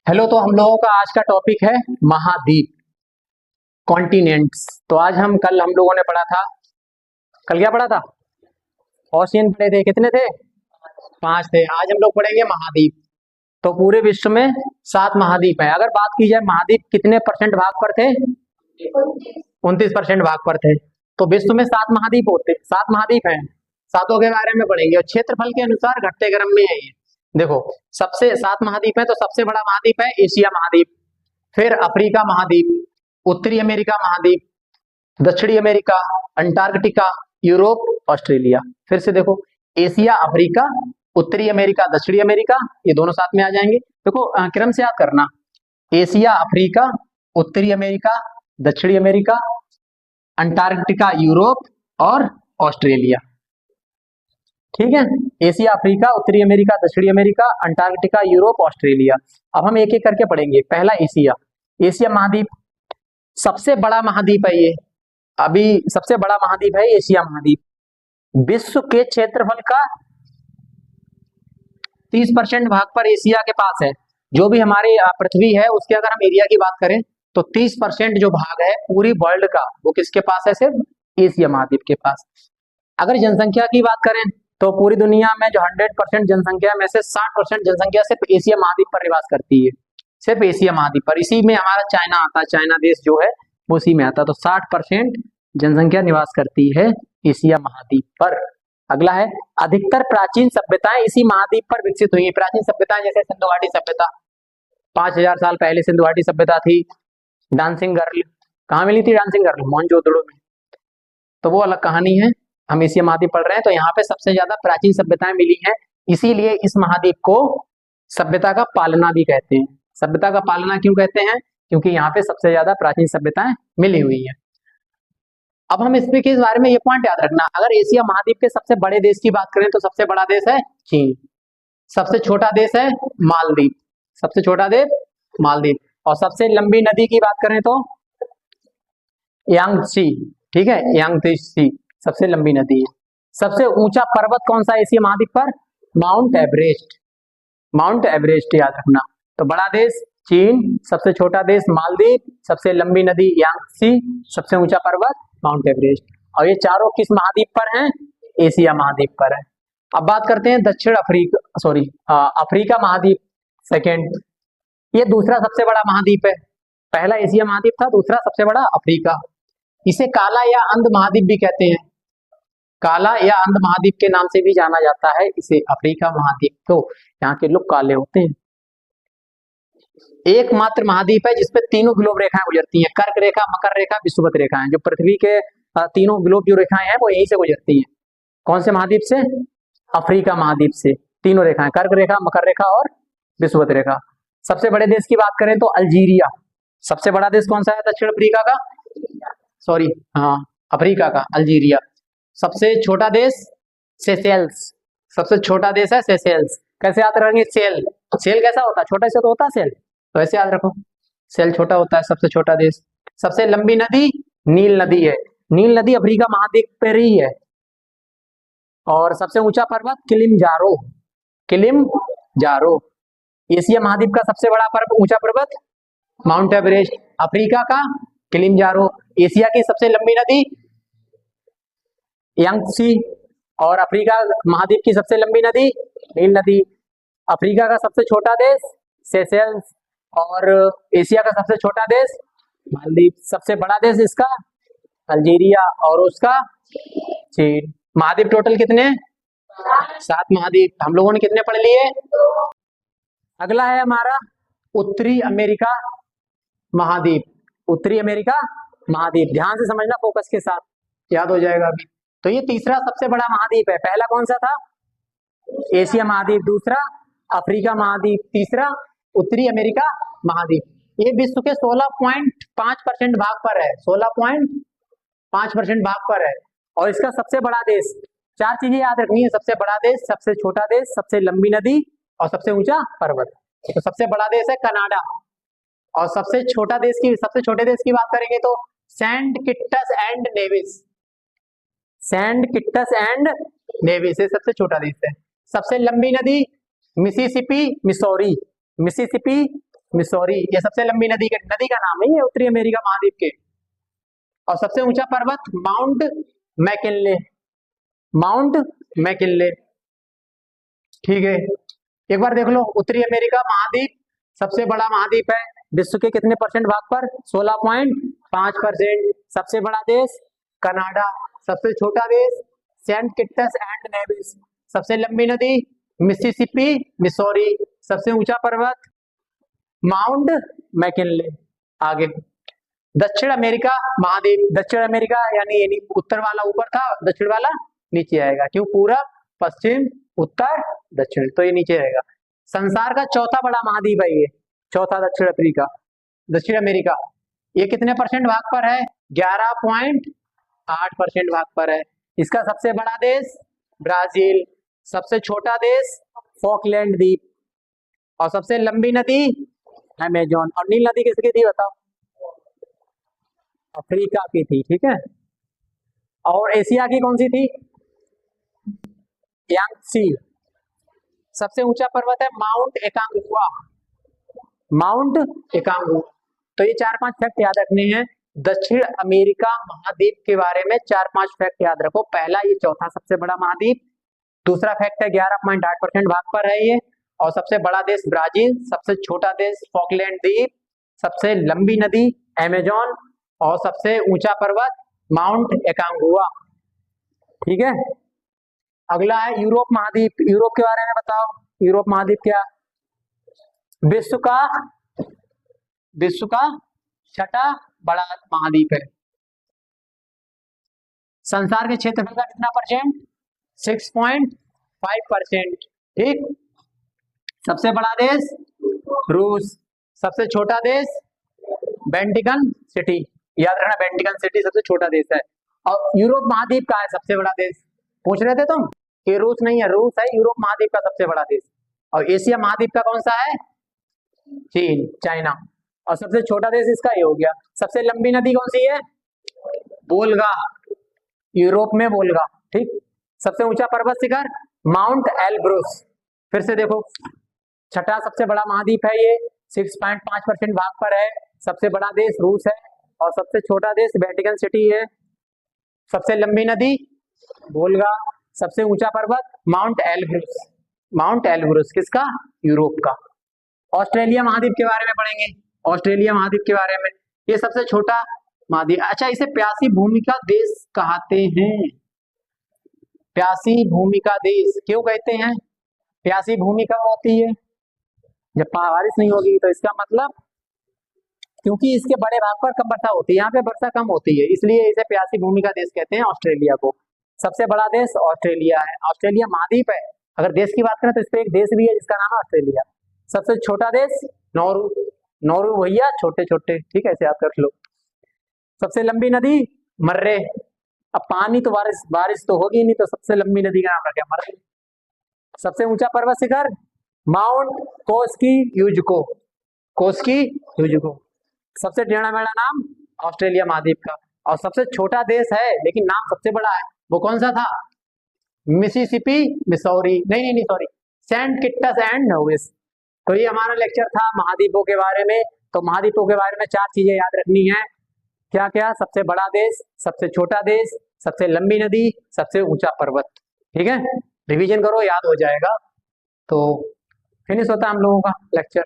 Hello. तो हम लोगों का आज का टॉपिक है महाद्वीप, कॉन्टिनेंट्स। तो आज कल हम लोगों ने पढ़ा था, कल क्या पढ़ा था? ओशियन पढ़े थे। कितने थे? 5 थे। आज हम लोग पढ़ेंगे महाद्वीप। तो पूरे विश्व में 7 महाद्वीप हैं। अगर बात की जाए महाद्वीप कितने परसेंट भाग पर थे? 29% भाग पर थे। तो विश्व में 7 महाद्वीप होते, 7 महाद्वीप हैं। सातों के बारे में पढ़ेंगे और क्षेत्रफल के अनुसार घटते क्रम में है ये। देखो, सबसे 7 महाद्वीप है तो सबसे बड़ा महाद्वीप है एशिया महाद्वीप, फिर अफ्रीका महाद्वीप, उत्तरी अमेरिका महाद्वीप, दक्षिणी अमेरिका, अंटार्कटिका, यूरोप, ऑस्ट्रेलिया। फिर से देखो, एशिया, अफ्रीका, उत्तरी अमेरिका, दक्षिणी अमेरिका, ये दोनों साथ में आ जाएंगे। देखो क्रम से याद करना, एशिया, अफ्रीका, उत्तरी अमेरिका, दक्षिणी अमेरिका, अंटार्कटिका, यूरोप और ऑस्ट्रेलिया। ठीक है, एशिया, अफ्रीका, उत्तरी अमेरिका, दक्षिणी अमेरिका, अंटार्कटिका, यूरोप, ऑस्ट्रेलिया। अब हम एक एक करके पढ़ेंगे। पहला एशिया। एशिया महाद्वीप सबसे बड़ा महाद्वीप है ये, अभी सबसे बड़ा महाद्वीप है एशिया महाद्वीप। विश्व के क्षेत्रफल का 30% भाग पर एशिया के पास है। जो भी हमारी पृथ्वी है उसके अगर हम एरिया की बात करें तो 30% जो भाग है पूरी वर्ल्ड का वो किसके पास है? सिर्फ एशिया महाद्वीप के पास। अगर जनसंख्या की बात करें तो पूरी दुनिया में जो 100% जनसंख्या में से 60% जनसंख्या सिर्फ एशिया महाद्वीप पर निवास करती है, सिर्फ एशिया महाद्वीप पर। इसी में हमारा चाइना आता है, चाइना देश जो है वो उसी में आता है। तो 60% जनसंख्या निवास करती है एशिया महाद्वीप पर। अगला है, अधिकतर प्राचीन सभ्यताएं इसी महाद्वीप पर विकसित हुई हैं। प्राचीन सभ्यताएं जैसे सिंधु घाटी सभ्यता, 5000 साल पहले सिंधु घाटी सभ्यता थी। डांसिंग गर्ल कहाँ मिली थी? डांसिंग गर्ल मोहनजोदड़ो में। तो वो अलग कहानी है, हम एशिया महाद्वीप पढ़ रहे हैं। तो यहाँ पे सबसे ज्यादा प्राचीन सभ्यताएं मिली हैं, इसीलिए इस महाद्वीप को सभ्यता का पालना भी कहते हैं। सभ्यता का पालना क्यों कहते हैं? क्योंकि यहाँ पे सबसे ज्यादा प्राचीन सभ्यताएं मिली हुई है। अब हम इसमें के बारे में ये पॉइंट याद रखना, अगर एशिया महाद्वीप के सबसे बड़े देश की बात करें तो सबसे बड़ा देश है चीन, सबसे छोटा देश है मालदीव, सबसे छोटा देश मालदीव, और सबसे लंबी नदी की बात करें तो यांगत्से। ठीक है, यांगत्से सबसे लंबी नदी है। सबसे ऊंचा पर्वत कौन सा एशिया महाद्वीप पर? Mount Everest. माउंट एवरेस्ट याद रखना। तो बड़ा देश चीन, सबसे छोटा देश मालदीव, सबसे लंबी नदी यांगत्से, सबसे ऊंचा पर्वत माउंट एवरेस्ट। और ये चारों किस महाद्वीप पर हैं? एशिया महाद्वीप पर है। अब बात करते हैं दक्षिण अफ्रीका, अफ्रीका महाद्वीप सेकेंड। ये दूसरा सबसे बड़ा महाद्वीप है। पहला एशिया महाद्वीप था, दूसरा सबसे बड़ा अफ्रीका। इसे काला या अंध महाद्वीप भी कहते हैं, काला या अंध महाद्वीप के नाम से भी जाना जाता है इसे, अफ्रीका महाद्वीप। तो यहाँ के लोग काले होते हैं। एकमात्र महाद्वीप है जिसपे तीनों ग्लोब रेखाएं गुजरती हैं, कर्क रेखा, मकर रेखा, विषुवत रेखाएं। जो पृथ्वी के तीनों ग्लोब जो रेखाएं हैं वो यहीं से गुजरती हैं। कौन से महाद्वीप से? अफ्रीका महाद्वीप से। तीनों रेखाएं, कर्क रेखा, मकर रेखा और विषुवत रेखा। सबसे बड़े देश की बात करें तो अल्जीरिया। सबसे बड़ा देश कौन सा है दक्षिण अफ्रीका का? सॉरी, हाँ, अफ्रीका का अल्जीरिया। सबसे छोटा देश सेशेल्स, सबसे छोटा देश है सेशेल्स। कैसे याद रखेंगे? सेल, सेल कैसा होता है? छोटा से तो होता है सेल, तो ऐसे याद रखो, सेल छोटा होता है। सबसे छोटा देश। सबसे लंबी नदी नील नदी है, नील नदी अफ्रीका महाद्वीप पर ही है। और सबसे ऊंचा पर्वत किलिमंजारो, किलिमंजारो। एशिया महाद्वीप का सबसे बड़ा पर्वत, ऊंचा पर्वत माउंट एवरेस्ट, अफ्रीका का किलिमंजारो, एशिया की सबसे लंबी नदी यांगत्से, और अफ्रीका महाद्वीप की सबसे लंबी नदी नील नदी। अफ्रीका का सबसे छोटा देश सेशेल्स, और एशिया का सबसे छोटा देश मालदीव। सबसे बड़ा देश इसका अल्जीरिया, और उसका चीन। महाद्वीप टोटल कितने? 7 महाद्वीप। हम लोगों ने कितने पढ़ लिए? अगला है हमारा उत्तरी अमेरिका महाद्वीप। उत्तरी अमेरिका महाद्वीप, ध्यान से समझना, फोकस के साथ, याद हो जाएगा अभी। तो ये तीसरा सबसे बड़ा महाद्वीप है। पहला कौन सा था? एशिया महाद्वीप, दूसरा अफ्रीका महाद्वीप, तीसरा उत्तरी अमेरिका महाद्वीप। ये विश्व के 16.5% भाग पर है, 16.5% भाग पर है। और इसका सबसे बड़ा देश, 4 चीजें याद रखनी है, सबसे बड़ा देश, सबसे छोटा देश, सबसे लंबी नदी और सबसे ऊंचा पर्वत। तो सबसे बड़ा देश है कनाडा, और सबसे छोटा देश की, सबसे छोटे देश की बात करेंगे तो Saint Kitts and Nevis, Saint Kitts and Nevis सबसे छोटा देश है। सबसे लंबी नदी मिसिसिपी मिसौरी, मिसिसिपी मिसौरी, ये सबसे लंबी नदी का नाम है ये उत्तरी अमेरिका महाद्वीप के। और सबसे ऊंचा पर्वत माउंट मैकिनले, माउंट मैकिनले। ठीक है, एक बार देख लो, उत्तरी अमेरिका महाद्वीप सबसे बड़ा महाद्वीप है, विश्व के कितने परसेंट भाग पर? 16.5%। सबसे बड़ा देश कनाडा, सबसे छोटा देश सेंट किट्स एंड नेविस। सबसे लंबी नदी मिसिसिपी मिसौरी। सबसे ऊंचा पर्वत माउंट मैकिनले। आगे दक्षिण अमेरिका महाद्वीप, दक्षिण अमेरिका यानी उत्तर वाला ऊपर था, दक्षिण वाला नीचे आएगा, क्यों? पूरब पश्चिम उत्तर दक्षिण, तो ये नीचे रहेगा। संसार का चौथा बड़ा महाद्वीप है ये, चौथा दक्षिण अमेरिका। ये कितने परसेंट भाग पर है? 11.8% भाग पर है। इसका सबसे बड़ा देश ब्राजील, सबसे छोटा देश फॉकलैंड द्वीप, और सबसे लंबी नदी अमेजोन। और नील नदी किसकी थी बताओ? अफ्रीका की थी, ठीक है। और एशिया की कौन सी थी? यांगसी। सबसे ऊंचा पर्वत है माउंट एकांगुआ, माउंट एकांगुआ। तो ये 4-5 फैक्ट याद रखने हैं दक्षिण अमेरिका महाद्वीप के बारे में। 4-5 फैक्ट याद रखो। पहला, ये चौथा सबसे बड़ा महाद्वीप। दूसरा फैक्ट है 11.8% भाग पर है ये। और सबसे बड़ा देश ब्राजील, सबसे छोटा देश फॉकलैंड द्वीप, सबसे लंबी नदी अमेजोन, और सबसे ऊंचा पर्वत माउंट एकांगुआ। ठीक है, अगला है यूरोप महाद्वीप। यूरोप के बारे में बताओ, यूरोप महाद्वीप क्या? विश्व का छठा बड़ा महाद्वीप है। संसार के क्षेत्रफल का कितना परसेंट? 6.5%। ठीक। सबसे बड़ा देश रूस, सबसे छोटा देश वेटिकन सिटी। याद रखना, वेटिकन सिटी सबसे छोटा देश है। और यूरोप महाद्वीप का है सबसे बड़ा देश? पूछ रहे थे तुम कि रूस नहीं है, रूस है यूरोप महाद्वीप का सबसे बड़ा देश। और एशिया महाद्वीप का कौन सा है? चीन, चाइना। और सबसे छोटा देश इसका ये हो गया। सबसे लंबी नदी कौन सी है? वोल्गा, यूरोप में वोल्गा। ठीक। सबसे ऊंचा पर्वत शिखर माउंट एलब्रुस। फिर से देखो, छठा सबसे बड़ा महाद्वीप है ये, 6.5% भाग पर है। सबसे बड़ा देश रूस है, और सबसे छोटा देश वेटिकन सिटी है। सबसे लंबी नदी वोल्गा, सबसे ऊंचा पर्वत माउंट एलब्रुस। माउंट एलब्रुस किसका? यूरोप का। ऑस्ट्रेलिया महाद्वीप के बारे में पढ़ेंगे, ऑस्ट्रेलिया महाद्वीप के बारे में। ये सबसे छोटा महाद्वीप। अच्छा, इसे प्यासी भूमि का देश कहते हैं। प्यासी भूमि का देश क्यों कहते हैं? प्यासी भूमि कब होती है? जब बारिश नहीं होगी। तो इसका मतलब, क्योंकि इसके बड़े भाग पर कम वर्षा होती है, यहाँ पे वर्षा कम होती है, इसलिए इसे प्यासी भूमि का देश कहते हैं ऑस्ट्रेलिया को। सबसे बड़ा देश ऑस्ट्रेलिया है। ऑस्ट्रेलिया महाद्वीप है। अगर देश की बात करें तो इस पे एक देश भी है जिसका नाम है ऑस्ट्रेलिया। सबसे छोटा देश नौरू, नौरू भैया छोटे छोटे, ठीक है, ऐसे याद कर लो। सबसे लंबी नदी मर्रे। अब पानी तो बारिश तो होगी नहीं, तो सबसे लंबी नदी का नाम रखा मर्रे। सबसे ऊंचा पर्वत शिखर माउंट कोस्की यूजको, कोस्की यूजको। सबसे टेढ़ा मेढ़ा नाम ऑस्ट्रेलिया महाद्वीप का। और सबसे छोटा देश है लेकिन नाम सबसे बड़ा है, वो कौन सा था? मिसिसिपी मिसौरी, नहीं sorry, Saint Kitts and Nevis. तो ये हमारा लेक्चर था महाद्वीपों के बारे में। तो महाद्वीपों के बारे में 4 चीजें याद रखनी है। क्या क्या? सबसे बड़ा देश, सबसे छोटा देश, सबसे लंबी नदी, सबसे ऊंचा पर्वत। ठीक है, रिवीजन करो, याद हो जाएगा। तो फिनिश होता है हम लोगों का लेक्चर।